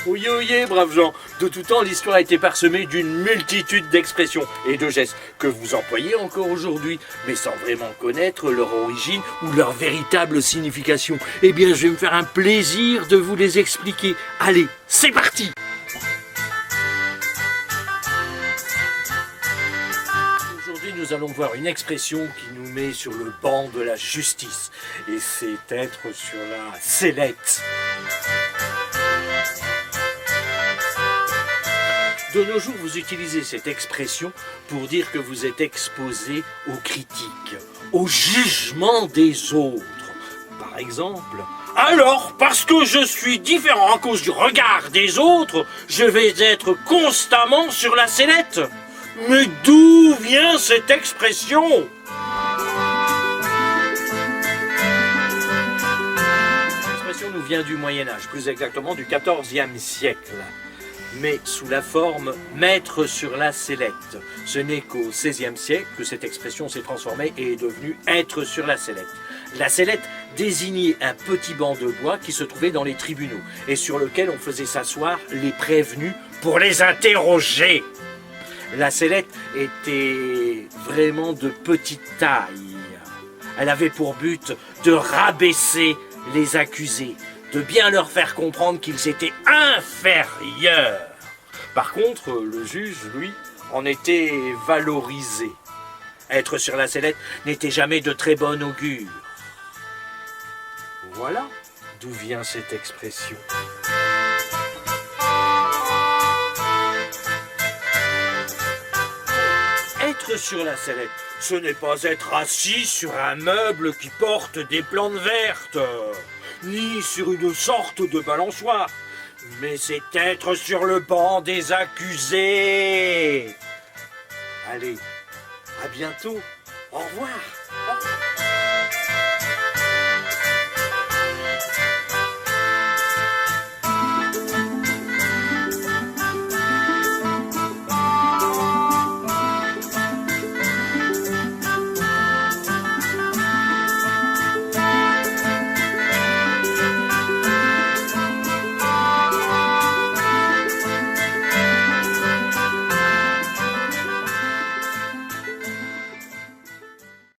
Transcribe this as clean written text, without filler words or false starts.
Oyez, oyez, braves gens. De tout temps, l'histoire a été parsemée d'une multitude d'expressions et de gestes que vous employez encore aujourd'hui, mais sans vraiment connaître leur origine ou leur véritable signification. Eh bien, je vais me faire un plaisir de vous les expliquer. Allez, c'est parti! Aujourd'hui, nous allons voir une expression qui nous met sur le banc de la justice. Et c'est être sur la sellette. De nos jours, vous utilisez cette expression pour dire que vous êtes exposé aux critiques, au jugement des autres. Par exemple, alors, parce que je suis différent à cause du regard des autres, je vais être constamment sur la sellette. Mais d'où vient cette expression ? L'expression nous vient du Moyen-Âge, plus exactement du XIVe siècle. Mais sous la forme « mettre sur la sellette ». Ce n'est qu'au XVIe siècle que cette expression s'est transformée et est devenue « être sur la sellette ». La sellette désignait un petit banc de bois qui se trouvait dans les tribunaux et sur lequel on faisait s'asseoir les prévenus pour les interroger. La sellette était vraiment de petite taille. Elle avait pour but de rabaisser les accusés, de bien leur faire comprendre qu'ils étaient inférieurs. Par contre, le juge, lui, en était valorisé. Être sur la sellette n'était jamais de très bon augure. Voilà d'où vient cette expression. Être sur la sellette, ce n'est pas être assis sur un meuble qui porte des plantes vertes, ni sur une sorte de balançoire, mais c'est être sur le banc des accusés. Allez, à bientôt, au revoir.